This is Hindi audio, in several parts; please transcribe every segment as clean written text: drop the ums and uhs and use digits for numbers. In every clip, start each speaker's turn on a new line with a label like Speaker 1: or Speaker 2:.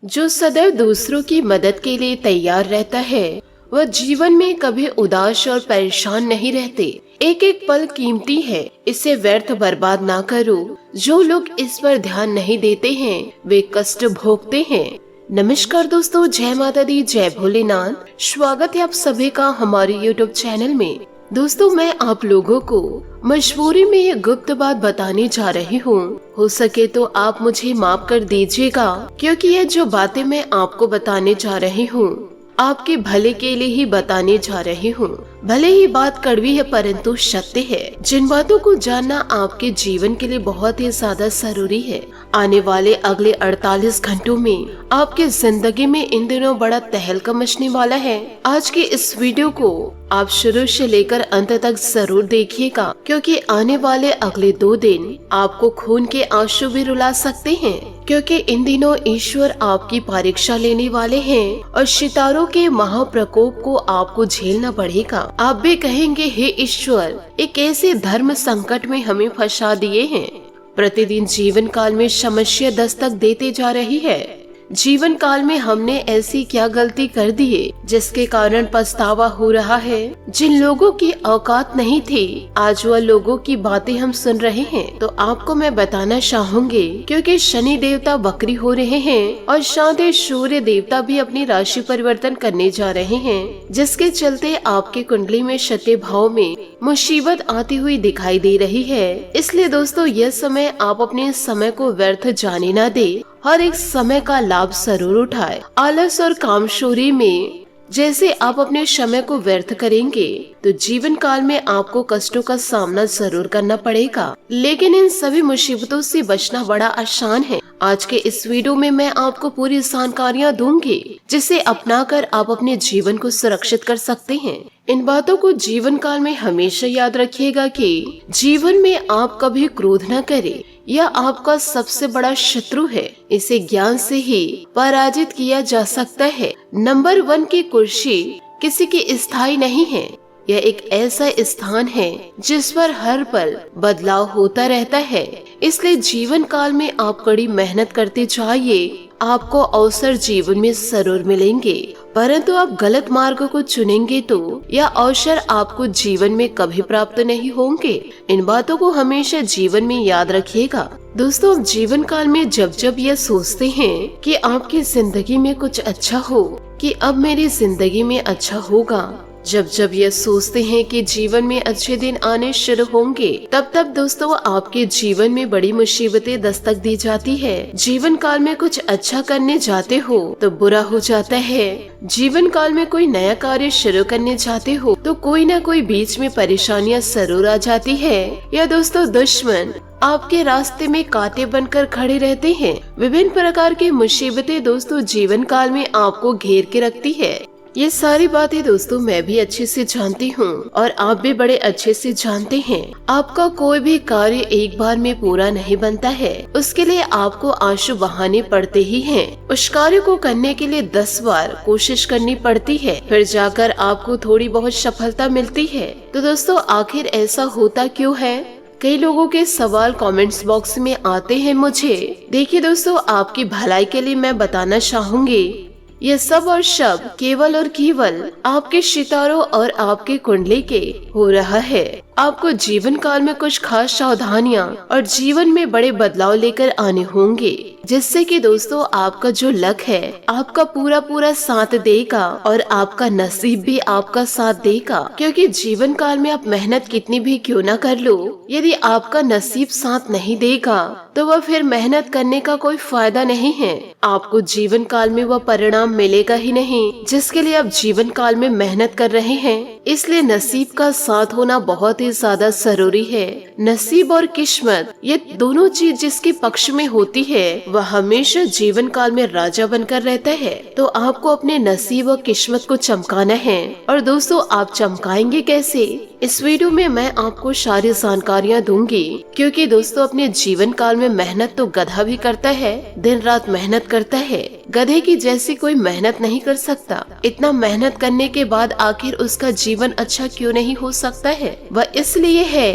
Speaker 1: जो सदैव दूसरों की मदद के लिए तैयार रहता है वह जीवन में कभी उदास और परेशान नहीं रहते। एक एक पल कीमती है, इसे व्यर्थ बर्बाद ना करो। जो लोग इस पर ध्यान नहीं देते हैं वे कष्ट भोगते हैं। नमस्कार दोस्तों, जय माता दी, जय भोलेनाथ। स्वागत है आप सभी का हमारे YouTube चैनल में। दोस्तों, मैं आप लोगों को मजबूरी में ये गुप्त बात बताने जा रही हूँ। हो सके तो आप मुझे माफ कर दीजिएगा, क्योंकि ये जो बातें मैं आपको बताने जा रही हूँ आपके भले के लिए ही बताने जा रही हूँ। भले ही बात कड़वी है परंतु सत्य है। जिन बातों को जानना आपके जीवन के लिए बहुत ही ज्यादा जरूरी है। आने वाले अगले 48 घंटों में आपके जिंदगी में इन दिनों बड़ा तहलका मचने वाला है। आज की इस वीडियो को आप शुरू से लेकर अंत तक जरूर देखिएगा, क्योंकि आने वाले अगले 2 दिन आपको खून के आंसू भी रुला सकते हैं। क्योंकि इन दिनों ईश्वर आपकी परीक्षा लेने वाले हैं और सितारों के महाप्रकोप को आपको झेलना पड़ेगा। आप भी कहेंगे, हे ईश्वर, एक ऐसे धर्म संकट में हमें फंसा दिए हैं। प्रतिदिन जीवन काल में समस्या दस्तक देते जा रही है। जीवन काल में हमने ऐसी क्या गलती कर दी है जिसके कारण पछतावा हो रहा है। जिन लोगों की औकात नहीं थी आज वह लोगों की बातें हम सुन रहे हैं। तो आपको मैं बताना चाहूंगी, क्योंकि शनि देवता वक्री हो रहे हैं और साथ ही सूर्य देवता भी अपनी राशि परिवर्तन करने जा रहे हैं, जिसके चलते आपकी कुंडली में सत्य भाव में मुसीबत आती हुई दिखाई दे रही है। इसलिए दोस्तों, यह समय आप अपने समय को व्यर्थ जाने न दे। हर एक समय का लाभ जरूर उठाए। आलस और कामचोरी में जैसे आप अपने समय को व्यर्थ करेंगे तो जीवन काल में आपको कष्टों का सामना जरूर करना पड़ेगा, लेकिन इन सभी मुसीबतों से बचना बड़ा आसान है। आज के इस वीडियो में मैं आपको पूरी जानकारियाँ दूंगी, जिसे अपनाकर आप अपने जीवन को सुरक्षित कर सकते हैं। इन बातों को जीवन काल में हमेशा याद रखिएगा कि जीवन में आप कभी क्रोध न करें। यह आपका सबसे बड़ा शत्रु है। इसे ज्ञान से ही पराजित किया जा सकता है। नंबर 1 की कुर्सी किसी की स्थायी नहीं है। यह एक ऐसा स्थान है जिस पर हर पल बदलाव होता रहता है। इसलिए जीवन काल में आप कड़ी मेहनत करते जाइए। आपको अवसर जीवन में जरूर मिलेंगे, परंतु आप गलत मार्ग को चुनेंगे तो यह अवसर आपको जीवन में कभी प्राप्त नहीं होंगे। इन बातों को हमेशा जीवन में याद रखिएगा। दोस्तों, आप जीवन काल में जब जब यह सोचते हैं कि आपकी जिंदगी में कुछ अच्छा हो, कि अब मेरी जिंदगी में अच्छा होगा, जब जब ये सोचते हैं कि जीवन में अच्छे दिन आने शुरू होंगे, तब तब दोस्तों आपके जीवन में बड़ी मुसीबतें दस्तक दी जाती है। जीवन काल में कुछ अच्छा करने जाते हो तो बुरा हो जाता है। जीवन काल में कोई नया कार्य शुरू करने जाते हो तो कोई ना कोई बीच में परेशानियां जरूर आ जाती है। या दोस्तों, दुश्मन आपके रास्ते में कांटे बनकर खड़े रहते हैं। विभिन्न प्रकार की मुसीबतें दोस्तों जीवन काल में आपको घेर के रखती है। ये सारी बातें दोस्तों मैं भी अच्छे से जानती हूँ और आप भी बड़े अच्छे से जानते हैं। आपका कोई भी कार्य एक बार में पूरा नहीं बनता है। उसके लिए आपको आंसू बहाने पड़ते ही हैं। उस कार्य को करने के लिए 10 बार कोशिश करनी पड़ती है, फिर जाकर आपको थोड़ी बहुत सफलता मिलती है। तो दोस्तों, आखिर ऐसा होता क्यों है? कई लोगों के सवाल कमेंट्स बॉक्स में आते हैं मुझे। देखिए दोस्तों, आपकी भलाई के लिए मैं बताना चाहूंगी, यह सब और सब केवल और केवल आपके सितारों और आपके कुंडली के हो रहा है। आपको जीवन काल में कुछ खास सावधानियां और जीवन में बड़े बदलाव लेकर आने होंगे, जिससे कि दोस्तों आपका जो लक है आपका पूरा पूरा साथ देगा और आपका नसीब भी आपका साथ देगा। क्योंकि जीवन काल में आप मेहनत कितनी भी क्यों ना कर लो, यदि आपका नसीब साथ नहीं देगा तो वह फिर मेहनत करने का कोई फायदा नहीं है। आपको जीवन काल में वह परिणाम मिलेगा ही नहीं जिसके लिए आप जीवन काल में मेहनत कर रहे हैं। इसलिए नसीब का साथ होना बहुत ही ज्यादा जरूरी है। नसीब और किस्मत, ये दोनों चीज जिसके पक्ष में होती है वह हमेशा जीवन काल में राजा बनकर रहता है। तो आपको अपने नसीब और किस्मत को चमकाना है। और दोस्तों, आप चमकाएंगे कैसे? इस वीडियो में मैं आपको सारी जानकारियाँ दूंगी, क्योंकि दोस्तों अपने जीवन काल में मेहनत तो गधा भी करता है, दिन रात मेहनत करता है। गधे की जैसी कोई मेहनत नहीं कर सकता। इतना मेहनत करने के बाद आखिर उसका जीवन अच्छा क्यों नहीं हो सकता है? वह इसलिए है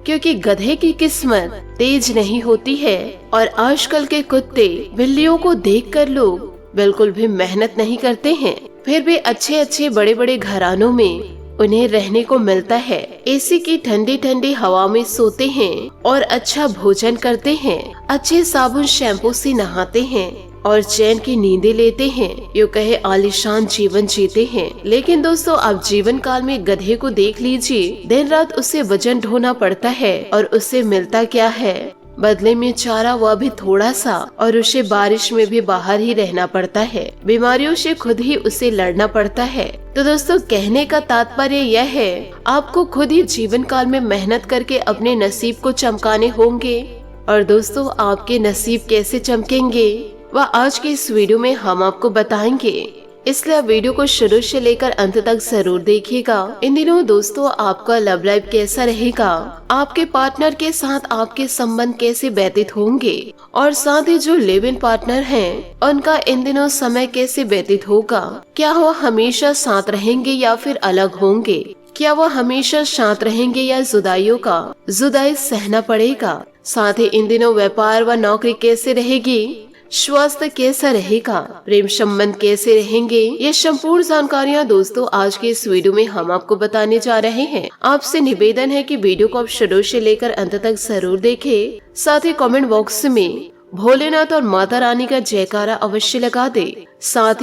Speaker 1: क्योंकि गधे की किस्मत तेज नहीं होती है। और आजकल के कुत्ते बिल्लियों को देखकर लोग बिल्कुल भी मेहनत नहीं करते हैं, फिर भी अच्छे अच्छे बड़े बड़े घरानों में उन्हें रहने को मिलता है। एसी की ठंडी ठंडी हवा में सोते हैं और अच्छा भोजन करते हैं, अच्छे साबुन शैम्पू से नहाते हैं और चैन की नींदें लेते हैं। यूँ कहे आलीशान जीवन जीते हैं। लेकिन दोस्तों, आप जीवन काल में गधे को देख लीजिए, दिन रात उसे वजन ढोना पड़ता है और उससे मिलता क्या है? बदले में चारा, वह भी थोड़ा सा, और उसे बारिश में भी बाहर ही रहना पड़ता है। बीमारियों से खुद ही उसे लड़ना पड़ता है। तो दोस्तों, कहने का तात्पर्य यह है, आपको खुद ही जीवन काल में मेहनत करके अपने नसीब को चमकाने होंगे। और दोस्तों, आपके नसीब कैसे चमकेंगे वह आज के इस वीडियो में हम आपको बताएंगे, इसलिए आप वीडियो को शुरू से लेकर अंत तक जरूर देखिएगा। इन दिनों दोस्तों, आपका लव लाइफ कैसा रहेगा, आपके पार्टनर के साथ आपके संबंध कैसे व्यतीत होंगे, और साथ ही जो लिव इन पार्टनर हैं उनका इन दिनों समय कैसे व्यतीत होगा। क्या वह हमेशा साथ रहेंगे या फिर अलग होंगे? क्या वह हमेशा साथ रहेंगे या जुदाई सहना पड़ेगा? साथ ही इन दिनों व्यापार व नौकरी कैसे रहेगी, स्वास्थ्य कैसा रहेगा, प्रेम संबंध कैसे रहेंगे, ये संपूर्ण जानकारियाँ दोस्तों आज के इस वीडियो में हम आपको बताने जा रहे हैं। आपसे निवेदन है कि वीडियो को आप शुरू से लेकर अंत तक जरूर देखें। साथ ही कमेंट बॉक्स में भोलेनाथ और माता रानी का जयकारा अवश्य लगा दे। साथ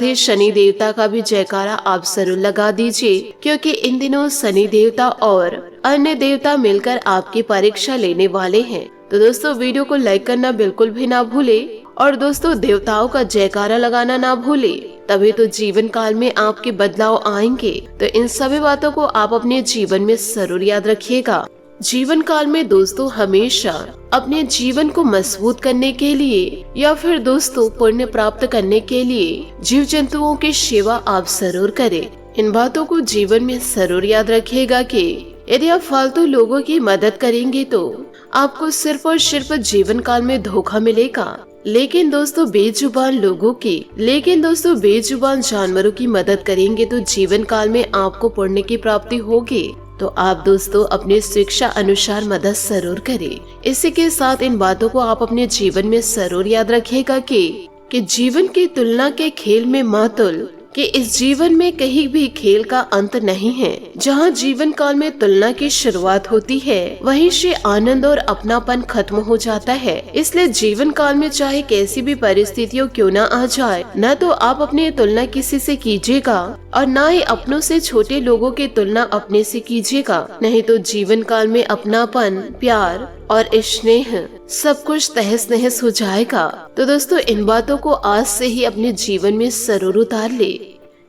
Speaker 1: ही शनि देवता का भी जयकारा आप जरूर लगा दीजिए, क्योंकि इन दिनों शनि देवता और अन्य देवता मिलकर आपकी परीक्षा लेने वाले हैं। तो दोस्तों, वीडियो को लाइक करना बिल्कुल भी ना भूले और दोस्तों, देवताओं का जयकारा लगाना ना भूले, तभी तो जीवन काल में आपके बदलाव आएंगे। तो इन सभी बातों को आप अपने जीवन में जरूर याद रखिएगा। जीवन काल में दोस्तों, हमेशा अपने जीवन को मजबूत करने के लिए या फिर दोस्तों पुण्य प्राप्त करने के लिए जीव जंतुओं की सेवा आप जरूर करें। इन बातों को जीवन में जरूर याद रखिएगा कि यदि आप फालतू लोगों की मदद करेंगे तो आपको सिर्फ और सिर्फ जीवन काल में धोखा मिलेगा। लेकिन दोस्तों, बेजुबान जानवरों की मदद करेंगे तो जीवन काल में आपको पुण्य की प्राप्ति होगी। तो आप दोस्तों अपनी शिक्षा अनुसार मदद जरूर करें। इसी के साथ इन बातों को आप अपने जीवन में जरूर याद रखिएगा कि जीवन की तुलना के खेल में मातुल कि इस जीवन में कहीं भी खेल का अंत नहीं है। जहाँ जीवन काल में तुलना की शुरुआत होती है, वहीं से आनंद और अपनापन खत्म हो जाता है। इसलिए जीवन काल में चाहे कैसी भी परिस्थितियों क्यों न आ जाए, न तो आप अपनी तुलना किसी से कीजिएगा और न ही अपनों से छोटे लोगों की तुलना अपने से कीजिएगा। नहीं तो जीवन काल में अपनापन, प्यार और स्नेह सब कुछ तहस नहस हो जाएगा। तो दोस्तों, इन बातों को आज से ही अपने जीवन में जरूर उतार ले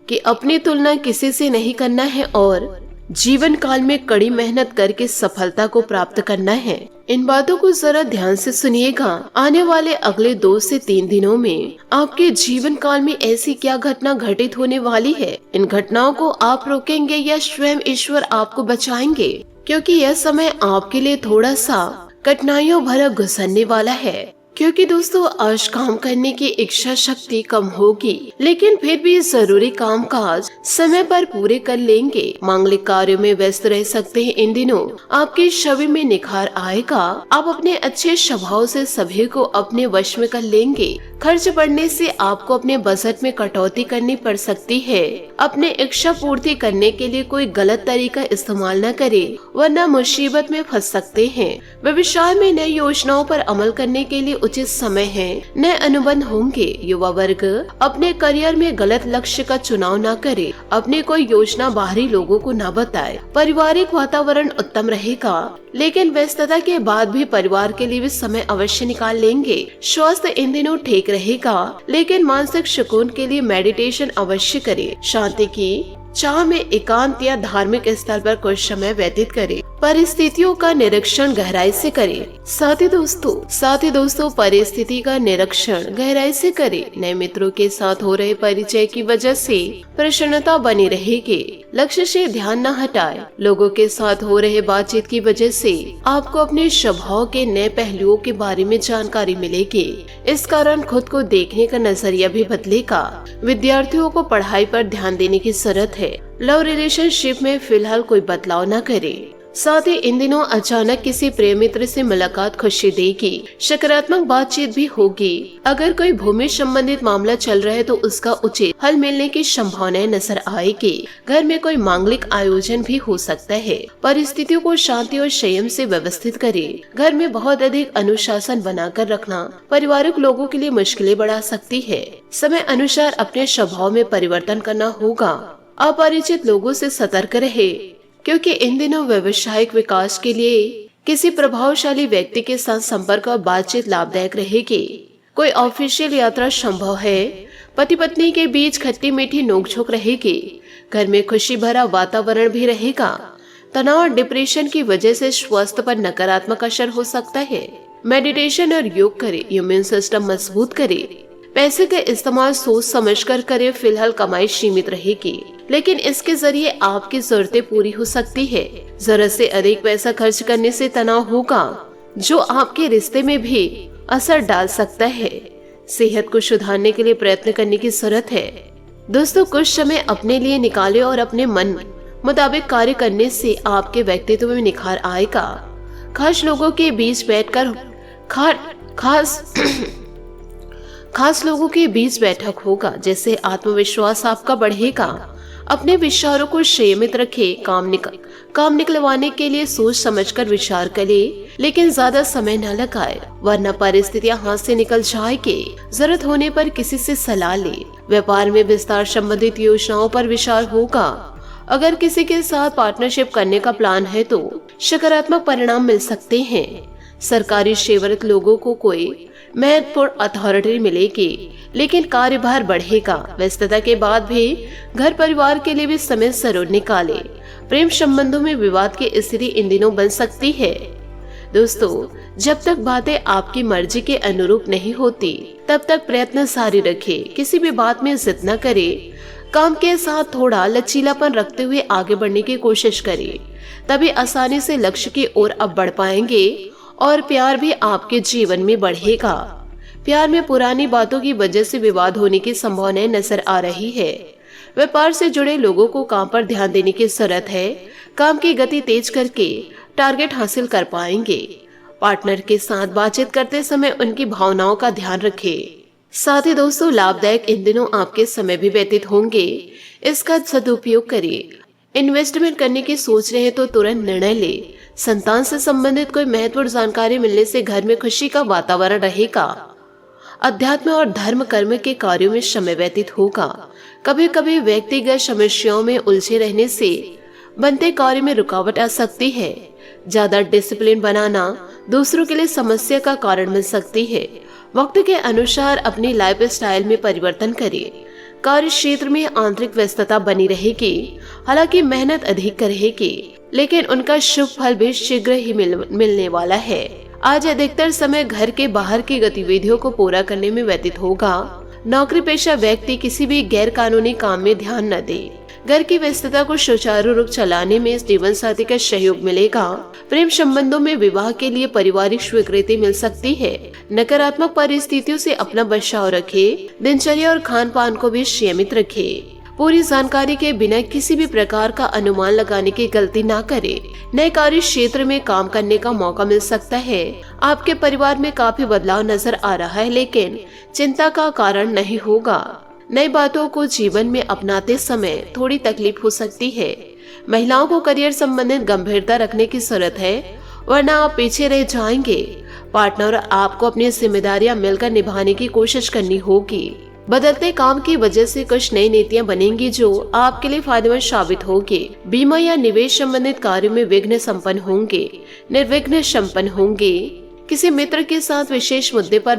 Speaker 1: कि अपनी तुलना किसी से नहीं करना है और जीवन काल में कड़ी मेहनत करके सफलता को प्राप्त करना है। इन बातों को जरा ध्यान से सुनिएगा। आने वाले अगले 2 से 3 दिनों में आपके जीवन काल में ऐसी क्या घटना घटित होने वाली है, इन घटनाओं को आप रोकेंगे या स्वयं ईश्वर आपको बचाएंगे? क्योंकि यह समय आपके लिए थोड़ा सा कठिनाइयों भरा गुजरने वाला है। क्योंकि दोस्तों, आज काम करने की इच्छा शक्ति कम होगी, लेकिन फिर भी जरूरी काम काज समय पर पूरे कर लेंगे। मांगलिक कार्यों में व्यस्त रह सकते हैं। इन दिनों आपके छवि में निखार आएगा। आप अपने अच्छे स्वभाव से सभी को अपने वश में कर लेंगे। खर्च बढ़ने से आपको अपने बजट में कटौती करनी पड़ सकती है। अपने इच्छा पूर्ति करने के लिए कोई गलत तरीका इस्तेमाल न करें, वरना मुसीबत में फंस सकते हैं। व्यवसाय में नई योजनाओं पर अमल करने के लिए उचित समय है। नए अनुबंध होंगे। युवा वर्ग अपने करियर में गलत लक्ष्य का चुनाव न करे। अपने कोई योजना बाहरी लोगों को न बताए। पारिवारिक वातावरण उत्तम रहेगा, लेकिन व्यस्तता के बाद भी परिवार के लिए भी समय अवश्य निकाल लेंगे। स्वास्थ्य इन दिनों ठीक रहेगा, लेकिन मानसिक सुकून के लिए मेडिटेशन अवश्य करें। शांति की चाह में एकांत या धार्मिक स्थल पर कुछ समय व्यतीत करें। परिस्थितियों का निरीक्षण गहराई से करें। साथ ही दोस्तों परिस्थिति का निरीक्षण गहराई से करें। नए मित्रों के साथ हो रहे परिचय की वजह से प्रसन्नता बनी रहेगी। लक्ष्य से ध्यान न हटाए। लोगों के साथ हो रहे बातचीत की वजह से आपको अपने स्वभाव के नए पहलुओं के बारे में जानकारी मिलेगी। इस कारण खुद को देखने का नजरिया भी बदलेगा। विद्यार्थियों को पढ़ाई पर ध्यान देने की जरूरत है। लव रिलेशनशिप में फिलहाल कोई बदलाव न करें। साथ ही इन दिनों अचानक किसी प्रिय मित्र से मुलाकात खुशी देगी। सकारात्मक बातचीत भी होगी। अगर कोई भूमि संबंधित मामला चल रहा है तो उसका उचित हल मिलने की संभावनाएं नजर आएगी। घर में कोई मांगलिक आयोजन भी हो सकता है। परिस्थितियों को शांति और संयम से व्यवस्थित करें। घर में बहुत अधिक अनुशासन बनाकर रखना पारिवारिक लोगों के लिए मुश्किलें बढ़ा सकती है। समय अनुसार अपने स्वभाव में परिवर्तन करना होगा। अपरिचित लोगों से सतर्क रहे, क्योंकि इन दिनों व्यवसायिक विकास के लिए किसी प्रभावशाली व्यक्ति के साथ संपर्क और बातचीत लाभदायक रहेगी। कोई ऑफिशियल यात्रा संभव है। पति पत्नी के बीच खट्टी मीठी नोकझोंक रहेगी। घर में खुशी भरा वातावरण भी रहेगा। तनाव और डिप्रेशन की वजह से स्वास्थ्य पर नकारात्मक असर हो सकता है। मेडिटेशन और योग करें, इम्यून सिस्टम मजबूत करे। पैसे का इस्तेमाल सोच समझकर करें। फिलहाल कमाई सीमित रहेगी, लेकिन इसके जरिए आपकी जरूरतें पूरी हो सकती है। जरूरत से अधिक पैसा खर्च करने से तनाव होगा, जो आपके रिश्ते में भी असर डाल सकता है। सेहत को सुधारने के लिए प्रयत्न करने की जरूरत है। दोस्तों, कुछ समय अपने लिए निकालें और अपने मन मुताबिक कार्य करने से आपके व्यक्तित्व में निखार आएगा। खास लोगों के बीच बैठकर खास लोगों के बीच बैठक होगा, जिससे आत्मविश्वास आपका बढ़ेगा। अपने विचारों को संयमित रखें। काम निकलवाने के लिए सोच समझकर विचार करें, लेकिन ज्यादा समय न लगाए, वरना परिस्थितियां हाथ से निकल जाएगी। जरूरत होने पर किसी से सलाह लें। व्यापार में विस्तार संबंधित योजनाओं पर विचार होगा। अगर किसी के साथ पार्टनरशिप करने का प्लान है तो सकारात्मक परिणाम मिल सकते हैं। सरकारी सेवारत लोगों को कोई महत्वपूर्ण अथॉरिटी मिलेगी, लेकिन कार्यभार बढ़ेगा। व्यस्तता के बाद भी घर परिवार के लिए भी समय जरूर निकाले। प्रेम संबंधों में विवाद की स्थिति इन दिनों बन सकती है। दोस्तों, जब तक बातें आपकी मर्जी के अनुरूप नहीं होती, तब तक प्रयत्न जारी रखें। किसी भी बात में जिद न करें। काम के साथ थोड़ा लचीलापन रखते हुए आगे बढ़ने की कोशिश करें, तभी आसानी से लक्ष्य की ओर अब बढ़ पाएंगे और प्यार भी आपके जीवन में बढ़ेगा। प्यार में पुरानी बातों की वजह से विवाद होने की संभावनाएं नजर आ रही है। व्यापार से जुड़े लोगों को काम पर ध्यान देने की जरूरत है। काम की गति तेज करके टारगेट हासिल कर पाएंगे। पार्टनर के साथ बातचीत करते समय उनकी भावनाओं का ध्यान रखें। साथ ही दोस्तों, लाभदायक इन दिनों आपके समय भी व्यतीत होंगे। इसका सदुपयोग करें। इन्वेस्टमेंट करने की सोच रहे हैं तो तुरंत निर्णय ले। संतान से संबंधित कोई महत्वपूर्ण जानकारी मिलने से घर में खुशी का वातावरण रहेगा। अध्यात्म और धर्म कर्म के कार्यों में समय व्यतीत होगा। कभी कभी व्यक्तिगत समस्याओं में उलझे रहने से बनते कार्य में रुकावट आ सकती है। ज्यादा डिसिप्लिन बनाना दूसरों के लिए समस्या का कारण बन सकती है। वक्त के अनुसार अपनी लाइफ स्टाइल में परिवर्तन करें। कार्य क्षेत्र में आंतरिक व्यस्तता बनी रहेगी। हालांकि मेहनत अधिक रहेगी, लेकिन उनका शुभ फल भी शीघ्र ही मिलने वाला है। आज अधिकतर समय घर के बाहर की गतिविधियों को पूरा करने में व्यतीत होगा। नौकरी पेशा व्यक्ति किसी भी गैर कानूनी काम में ध्यान न दे। घर की व्यस्तता को सुचारू रूप चलाने में जीवन साथी का सहयोग मिलेगा। प्रेम संबंधों में विवाह के लिए पारिवारिक स्वीकृति मिल सकती है। नकारात्मक परिस्थितियों से अपना बचाव रखें। दिनचर्या और खान पान को भी सीमित रखें। पूरी जानकारी के बिना किसी भी प्रकार का अनुमान लगाने की गलती ना करें। नए कार्य क्षेत्र में काम करने का मौका मिल सकता है। आपके परिवार में काफी बदलाव नजर आ रहा है, लेकिन चिंता का कारण नहीं होगा। नई बातों को जीवन में अपनाते समय थोड़ी तकलीफ हो सकती है। महिलाओं को करियर संबंधित गंभीरता रखने की जरूरत है, वरना आप पीछे रह जाएंगे। पार्टनर आपको अपनी जिम्मेदारियां मिलकर निभाने की कोशिश करनी होगी। बदलते काम की वजह से कुछ नई नीतियां बनेंगी जो आपके लिए फायदेमंद साबित होंगे। बीमा या निवेश संबंधित कार्यों में विघ्न संपन्न होंगे, निर्विघ्न संपन्न होंगे। किसी मित्र के साथ विशेष मुद्दे पर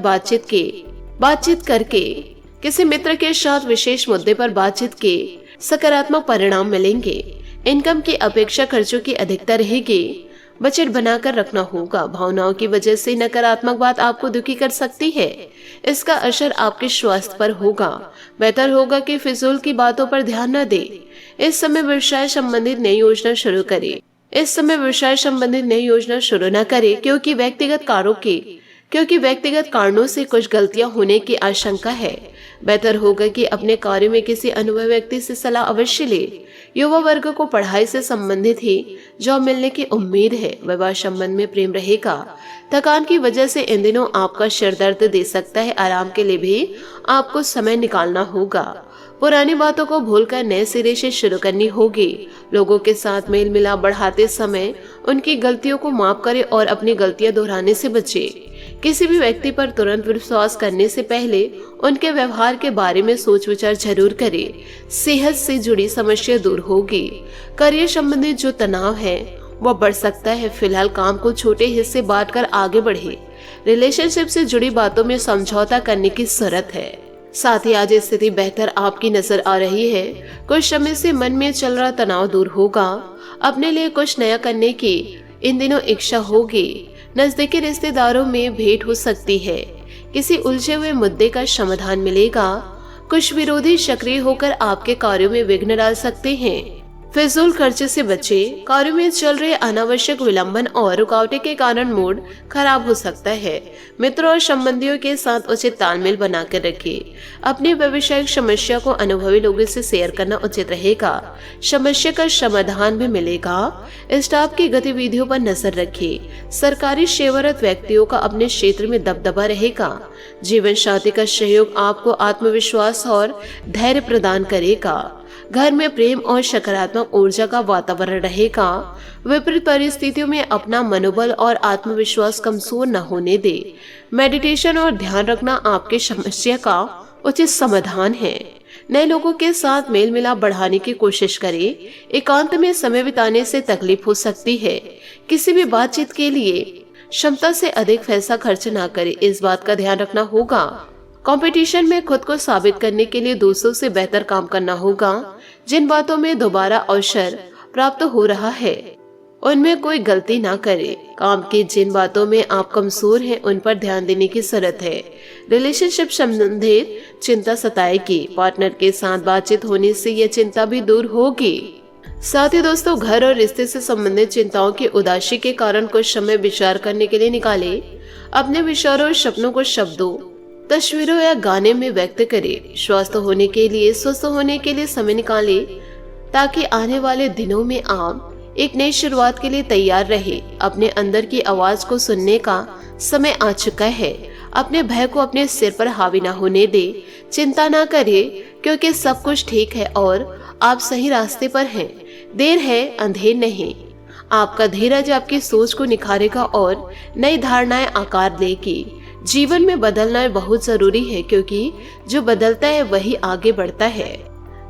Speaker 1: बातचीत के सकारात्मक परिणाम मिलेंगे। इनकम की अपेक्षा खर्चों की अधिकता रहेगी। बजट बनाकर रखना होगा। भावनाओं की वजह से नकारात्मक बात आपको दुखी कर सकती है। इसका असर आपके स्वास्थ्य पर होगा। बेहतर होगा कि फिजूल की बातों पर ध्यान न दें। इस समय व्यवसाय संबंधित नई योजना शुरू न करें, क्योंकि व्यक्तिगत कार्यों के क्योंकि व्यक्तिगत कारणों से कुछ गलतियां होने की आशंका है। बेहतर होगा कि अपने कार्य में किसी अनुभवी व्यक्ति से सलाह अवश्य ले। युवा वर्ग को पढ़ाई से संबंधित ही जॉब मिलने की उम्मीद है। वैवाहिक संबंध में प्रेम रहेगा। थकान की वजह से इन दिनों आपका सिर दर्द दे सकता है। आराम के लिए भी आपको समय निकालना होगा। पुरानी बातों को भूलकर नए सिरे से शुरू करनी होगी। लोगों के साथ मेल मिलाप बढ़ाते समय उनकी गलतियों को माफ करें और अपनी गलतियां दोहराने से बचें। किसी भी व्यक्ति पर तुरंत विश्वास करने से पहले उनके व्यवहार के बारे में सोच विचार जरूर करें। सेहत से जुड़ी समस्या दूर होगी। करियर संबंधित जो तनाव है वह बढ़ सकता है। फिलहाल काम को छोटे हिस्से बांटकर आगे बढ़े। रिलेशनशिप से जुड़ी बातों में समझौता करने की जरूरत है। साथ ही आज स्थिति बेहतर आपकी नजर आ रही है। कुछ समय से मन में चल रहा तनाव दूर होगा। अपने लिए कुछ नया करने की इन दिनों इच्छा होगी। नजदीकी रिश्तेदारों में भेंट हो सकती है। किसी उलझे हुए मुद्दे का समाधान मिलेगा। कुछ विरोधी सक्रिय होकर आपके कार्यों में विघ्न डाल सकते हैं। फिजूल खर्चे से बचें। कार्यों में चल रहे अनावश्यक विलंबन और रुकावटें के कारण मूड खराब हो सकता है। मित्रों और संबंधियों के साथ उचित तालमेल बनाकर रखें। अपनी व्यवसायिक समस्या को अनुभवी लोगों से शेयर करना उचित रहेगा। समस्या का समाधान भी मिलेगा। स्टाफ की गतिविधियों पर नजर रखें। सरकारी सेवारत व्यक्तियों का अपने क्षेत्र में दबदबा रहेगा। जीवन साथी का सहयोग आपको आत्मविश्वास और धैर्य प्रदान करेगा। घर में प्रेम और सकारात्मक ऊर्जा का वातावरण रहेगा। विपरीत परिस्थितियों में अपना मनोबल और आत्मविश्वास कमजोर न होने दे। मेडिटेशन और ध्यान रखना आपके समस्या का उचित समाधान है। नए लोगों के साथ मेल मिलाप बढ़ाने की कोशिश करें। एकांत में समय बिताने से तकलीफ हो सकती है। किसी भी बातचीत के लिए क्षमता से अधिक पैसा खर्च न करें। इस बात का ध्यान रखना होगा। कंपटीशन में खुद को साबित करने के लिए दूसरों से बेहतर काम करना होगा। जिन बातों में दोबारा अवसर प्राप्त हो रहा है उनमें कोई गलती ना करें। काम की जिन बातों में आप कमजोर हैं उन पर ध्यान देने की जरूरत है। रिलेशनशिप संबंधित चिंता सताएगी। पार्टनर के साथ बातचीत होने से यह चिंता भी दूर होगी। साथ ही दोस्तों घर और रिश्ते से संबंधित चिंताओं की उदासी के कारण कुछ समय विचार करने के लिए निकाले। अपने विचारों और सपनों को शब्दों, तस्वीरों या गाने में व्यक्त करें। स्वस्थ होने के लिए समय निकालें ताकि आने वाले दिनों में आप एक नई शुरुआत के लिए तैयार रहे। अपने अंदर की आवाज को सुनने का समय आ चुका है। अपने भय को अपने सिर पर हावी ना होने दे। चिंता ना करें क्योंकि सब कुछ ठीक है और आप सही रास्ते पर हैं। देर है अंधेर नहीं। आपका धीरज आपकी सोच को निखारेगा और नई धारणाएं आकार देगी। जीवन में बदलना बहुत जरूरी है क्योंकि जो बदलता है वही आगे बढ़ता है।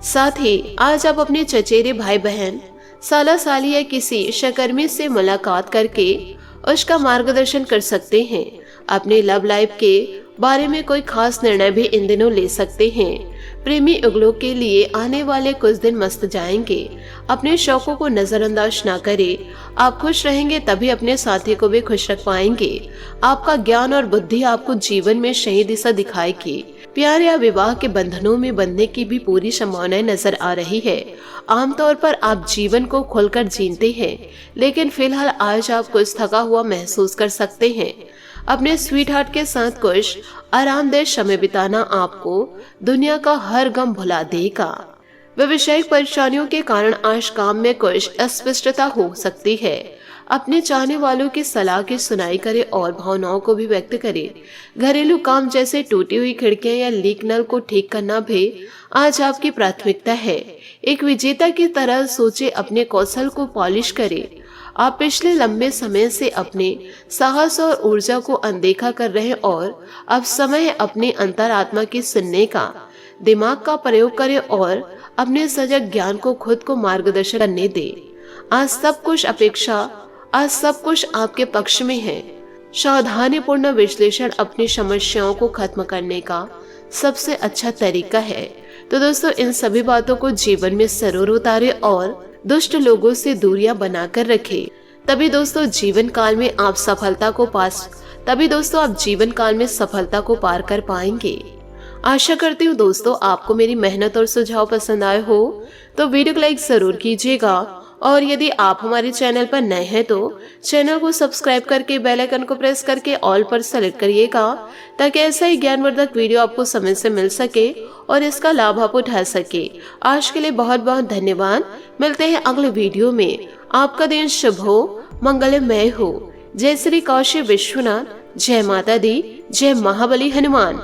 Speaker 1: साथ ही आज आप अपने चचेरे भाई बहन, साला साली या किसी सहकर्मी से मुलाकात करके उसका मार्गदर्शन कर सकते हैं। अपने लव लाइफ के बारे में कोई खास निर्णय भी इन दिनों ले सकते हैं। प्रेमी युगलों के लिए आने वाले कुछ दिन मस्त जाएंगे। अपने शौकों को नजरअंदाज ना करें। आप खुश रहेंगे तभी अपने साथी को भी खुश रख पाएंगे। आपका ज्ञान और बुद्धि आपको जीवन में सही दिशा दिखाएगी। प्यार या विवाह के बंधनों में बंधने की भी पूरी संभावनाएं नजर आ रही है। आमतौर पर आप जीवन को खुलकर जीते हैं, लेकिन फिलहाल आज आप कुछ थका हुआ महसूस कर सकते हैं। अपने स्वीट हार्ट के साथ कुछ आरामदेह समय बिताना आपको दुनिया का हर गम भुला देगा। व्यवसायिक परेशानियों के कारण आज काम में कुछ अस्पष्टता हो सकती है। अपने चाहने वालों की सलाह की सुनाई करें और भावनाओं को भी व्यक्त करें। घरेलू काम जैसे टूटी हुई खिड़कियां या लीक नल को ठीक करना भी आज आपकी प्राथमिकता है। एक विजेता की तरह सोचे, अपने कौशल को पॉलिश करें। आप पिछले लंबे समय से अपने साहस और ऊर्जा को अनदेखा कर रहे हैं और अब समय है अपने अंतरात्मा की सुनने का। दिमाग का प्रयोग करें और अपने सजग ज्ञान को खुद को मार्गदर्शन करने दें। आज सब कुछ आपके पक्ष में है। सावधानीपूर्ण विश्लेषण अपनी समस्याओं को खत्म करने का सबसे अच्छा तरीका है। तो दोस्तों इन सभी बातों को जीवन में जरूर उतारे और दुष्ट लोगों से दूरियां बनाकर रखें। तभी दोस्तों जीवन काल में आप सफलता को पार कर पाएंगे। आशा करती हूँ दोस्तों आपको मेरी मेहनत और सुझाव पसंद आए हो तो वीडियो को लाइक जरूर कीजिएगा और यदि आप हमारे चैनल पर नए हैं तो चैनल को सब्सक्राइब करके बेल आइकन को प्रेस करके ऑल पर सेलेक्ट करिएगा, ताकि ऐसा ही ज्ञानवर्धक वीडियो आपको समय से मिल सके और इसका लाभ आप उठा सके। आज के लिए बहुत बहुत धन्यवाद। मिलते हैं अगले वीडियो में। आपका दिन शुभ हो, मंगलमय हो। जय श्री काशी विश्वनाथ, जय माता दी, जय महाबली हनुमान।